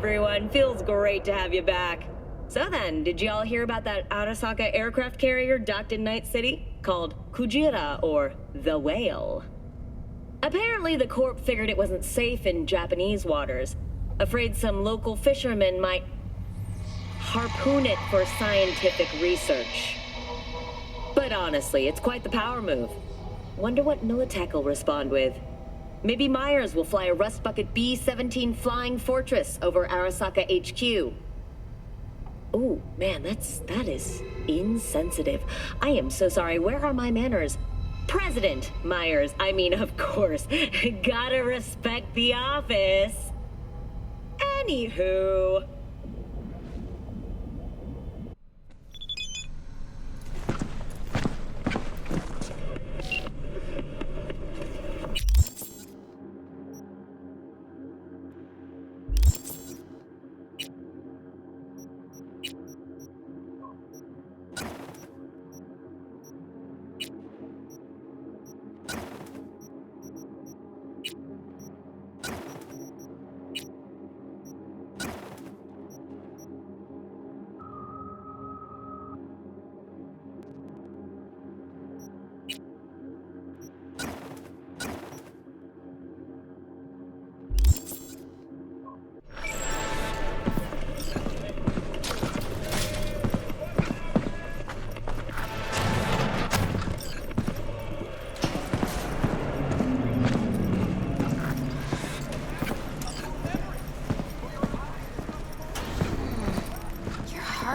everyone. Feels great to have you back. So then, did you all hear about that Arasaka aircraft carrier docked in Night City? Called Kujira, or the Whale. Apparently the Corp figured it wasn't safe in Japanese waters. Afraid some local fishermen might harpoon it for scientific research. But honestly, it's quite the power move. Wonder what Militech will respond with. Maybe Myers will fly a Rust Bucket B-17 Flying Fortress over Arasaka HQ. Ooh, man, that is insensitive. I am so sorry. Where are my manners? President Myers. I mean, of course. Gotta respect the office. Anywho.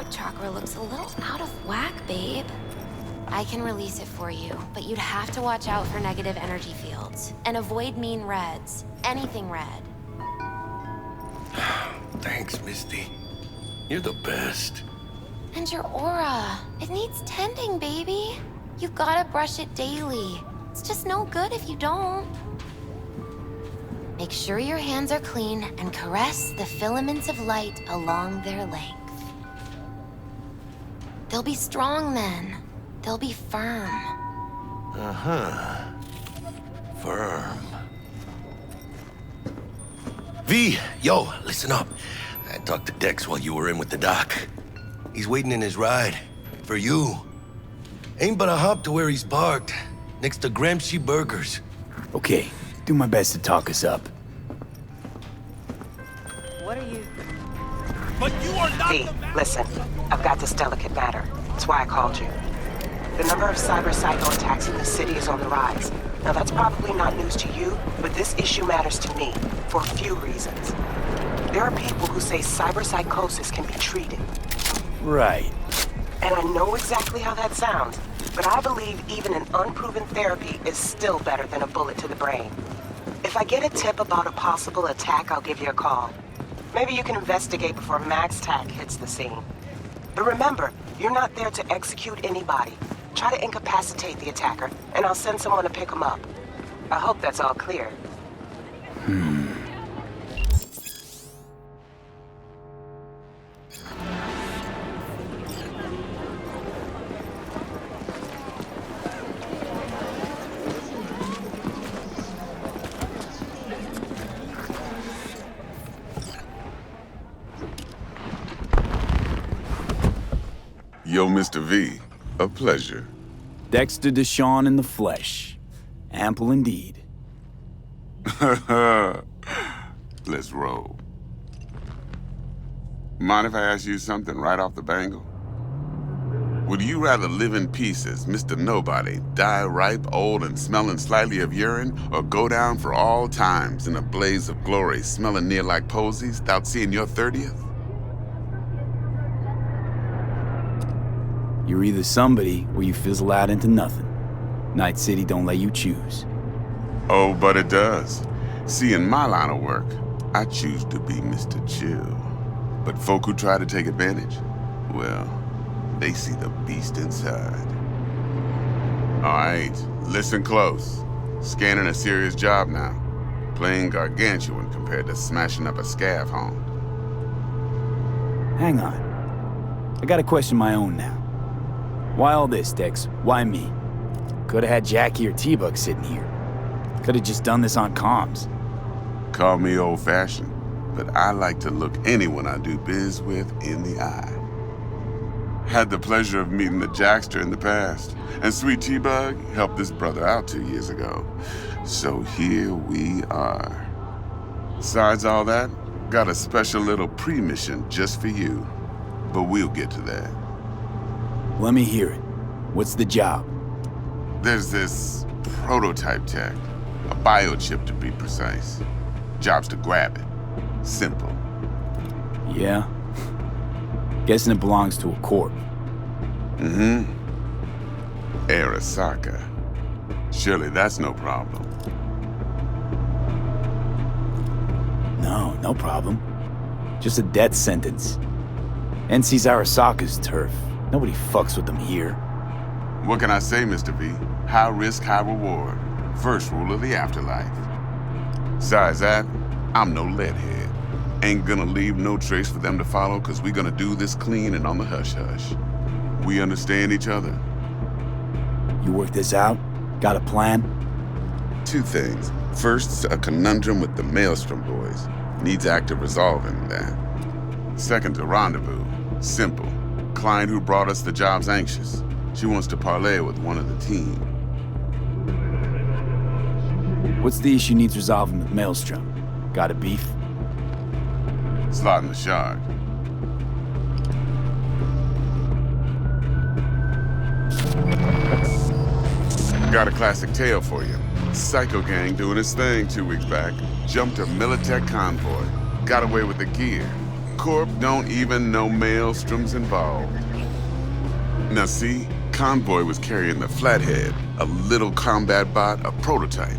Chakra looks a little out of whack, babe. I can release it for you, but you'd have to watch out for negative energy fields and avoid mean reds. Anything red. Thanks, Misty. You're the best. And your aura. It needs tending, baby. You've gotta brush it daily. It's just no good if you don't. Make sure your hands are clean and caress the filaments of light along their length. They'll be strong then. They'll be firm. Uh-huh. Firm. V, yo, listen up. I talked to Dex while you were in with the doc. He's waiting in his ride. For you. Ain't but a hop to where he's parked. Next to Gramsci Burgers. Okay, do my best to talk us up. What are you... But you are not V, listen. I've got this delicate matter. That's why I called you. The number of cyber-psycho attacks in the city is on the rise. Now that's probably not news to you, but this issue matters to me for a few reasons. There are people who say cyberpsychosis can be treated. Right. And I know exactly how that sounds, but I believe even an unproven therapy is still better than a bullet to the brain. If I get a tip about a possible attack, I'll give you a call. Maybe you can investigate before Max Tack hits the scene. But remember, you're not there to execute anybody. Try to incapacitate the attacker, and I'll send someone to pick him up. I hope that's all clear. Yo, Mr. V, a pleasure. Dexter Deshawn in the flesh. Ample indeed. Let's roll. Mind if I ask you something right off the bangle? Would you rather live in pieces, Mr. Nobody, die ripe, old, and smelling slightly of urine, or go down for all times in a blaze of glory, smelling near like posies, without seeing your 30th? You're either somebody or you fizzle out into nothing. Night City don't let you choose. Oh, but it does. See, in my line of work, I choose to be Mr. Chill. But folk who try to take advantage, well, they see the beast inside. All right, listen close. Scanning a serious job now. Playing gargantuan compared to smashing up a scav home. Hang on. I got a question my own now. Why all this, Dex? Why me? Could've had Jackie or T-Bug sitting here. Could've just done this on comms. Call me old-fashioned, but I like to look anyone I do biz with in the eye. Had the pleasure of meeting the Jackster in the past, and Sweet T-Bug helped this brother out 2 years ago. So here we are. Besides all that, got a special little pre-mission just for you. But we'll get to that. Let me hear it. What's the job? There's this prototype tech, a biochip to be precise. Job's to grab it. Simple. Yeah? Guessing it belongs to a corp. Mm-hmm. Arasaka. Surely that's no problem. No problem. Just a death sentence. NC's Arasaka's turf. Nobody fucks with them here. What can I say, Mr. V? High risk, high reward. First rule of the afterlife. Besides that, I'm no leadhead. Ain't gonna leave no trace for them to follow, cause we gonna do this clean and on the hush-hush. We understand each other. You work this out? Got a plan? 2 things. First, a conundrum with the Maelstrom boys. Needs active resolving that. Second, a rendezvous. Simple. Client who brought us the job's anxious. She wants to parlay with one of the team. What's the issue needs resolving with Maelstrom? Got a beef? Slotting the shard. Got a classic tale for you. Psycho gang doing his thing 2 weeks back. Jumped a Militech convoy. Got away with the gear. Corp don't even know Maelstrom's involved. Now see, convoy was carrying the Flathead, a little combat bot, a prototype.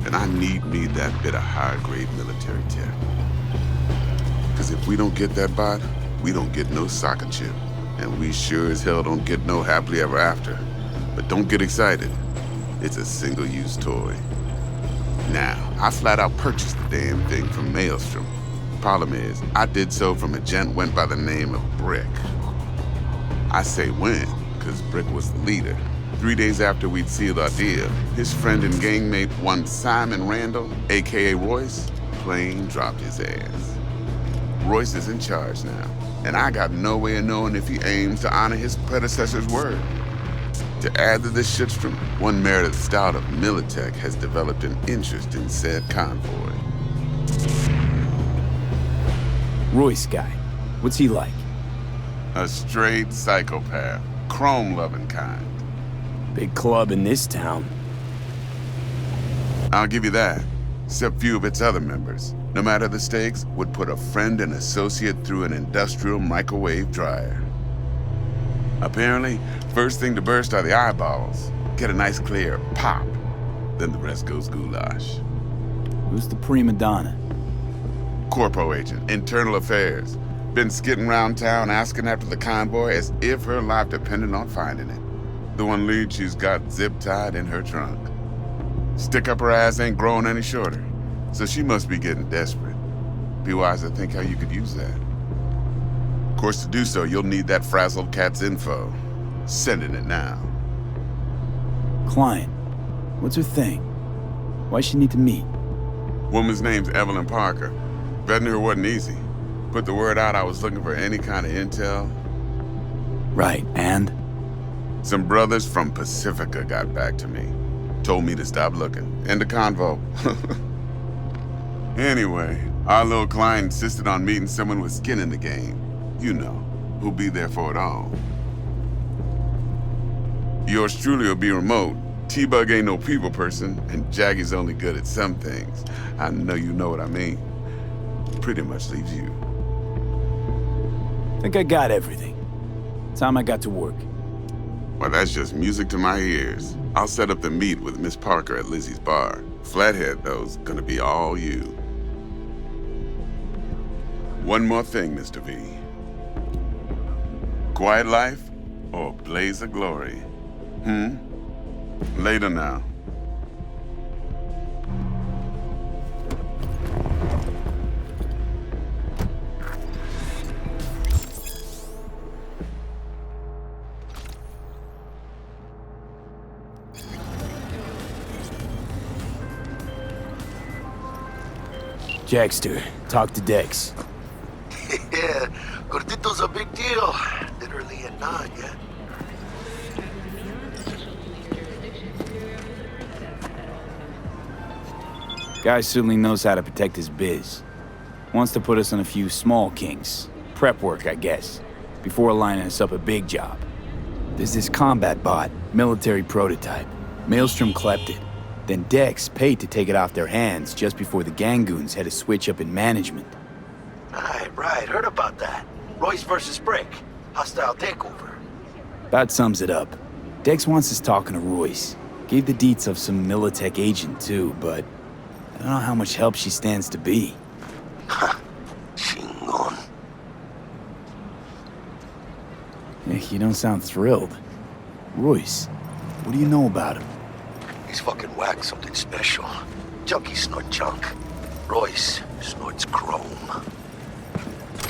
And I need me that bit of high-grade military tech. Cause if we don't get that bot, we don't get no soccer chip. And we sure as hell don't get no happily ever after. But don't get excited. It's a single-use toy. Now, I flat out purchased the damn thing from Maelstrom. Problem is, I did so from a gent went by the name of Brick. I say when, cause Brick was the leader. 3 days after we'd sealed our deal, his friend and gangmate, one Simon Randall, aka Royce, plain dropped his ass. Royce is in charge now, and I got no way of knowing if he aims to honor his predecessor's word. To add to this shitstorm, one Meredith Stout of Militech has developed an interest in said convoy. Royce guy. What's he like? A straight psychopath, chrome-loving kind. Big club in this town. I'll give you that, except few of its other members, no matter the stakes, would put a friend and associate through an industrial microwave dryer. Apparently, first thing to burst are the eyeballs. Get a nice clear pop. Then the rest goes goulash. Who's the prima donna? Corpo agent, internal affairs. Been skidding around town asking after the convoy as if her life depended on finding it. The one lead she's got zip-tied in her trunk. Stick up her ass ain't growing any shorter, so she must be getting desperate. Be wise to think how you could use that. Of course, to do so, you'll need that frazzled cat's info. Sending it now. Client. What's her thing? Why she need to meet? Woman's name's Evelyn Parker. Vetting her wasn't easy. Put the word out I was looking for any kind of intel. Right, and? Some brothers from Pacifica got back to me. Told me to stop looking. End of convo. Anyway, our little client insisted on meeting someone with skin in the game. You know, who'll be there for it all. Yours truly will be remote. T-Bug ain't no people person, and Jaggy's only good at some things. I know you know what I mean. Pretty much leaves you. Think I got everything. Time I got to work. Well, that's just music to my ears. I'll set up the meet with Miss Parker at Lizzie's bar. Flathead, though's gonna be all you. One more thing, Mr. V. Quiet life or blaze of glory? Later now. Jackster, talk to Dex. Yeah, Gordito's a big deal. Literally and not, yeah? Guy certainly knows how to protect his biz. Wants to put us on a few small kinks. Prep work, I guess. Before lining us up a big job. There's this combat bot, military prototype. Maelstrom clept it. Then Dex paid to take it off their hands just before the Gangoons had a switch up in management. Right. Heard about that. Royce versus Brick. Hostile takeover. About sums it up. Dex wants us talking to Royce. Gave the deets of some Militech agent too, but I don't know how much help she stands to be. Chingon. You don't sound thrilled. Royce, what do you know about him? He's fucking whack, something special. Junkies snort junk. Royce snorts chrome.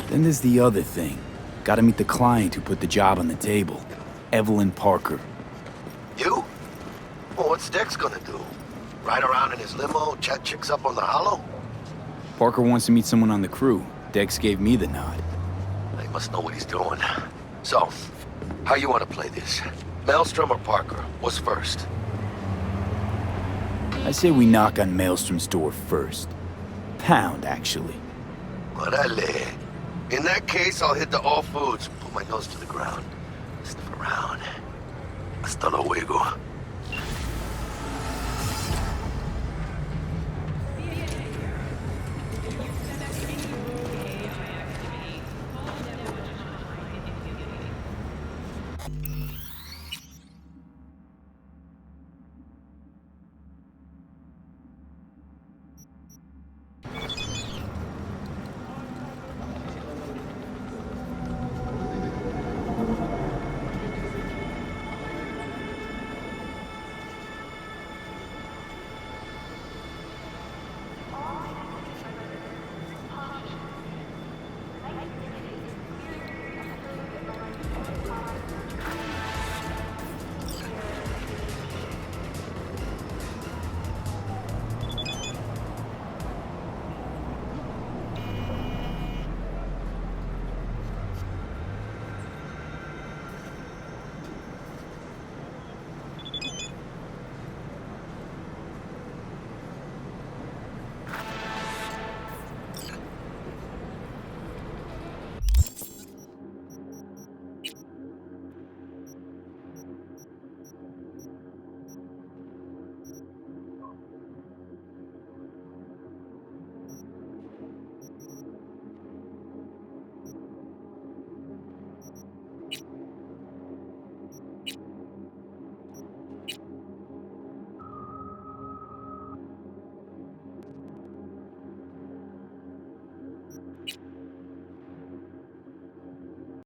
Then there's the other thing. Gotta meet the client who put the job on the table. Evelyn Parker. You? Well, what's Dex gonna do? Ride around in his limo, chat chicks up on the hollow? Parker wants to meet someone on the crew. Dex gave me the nod. He must know what he's doing. So, how you want to play this? Maelstrom or Parker? What's first? I say we knock on Maelstrom's door first. Pound, actually. Orale. In that case, I'll hit the all foods, put my nose to the ground. Sniff around. Hasta luego.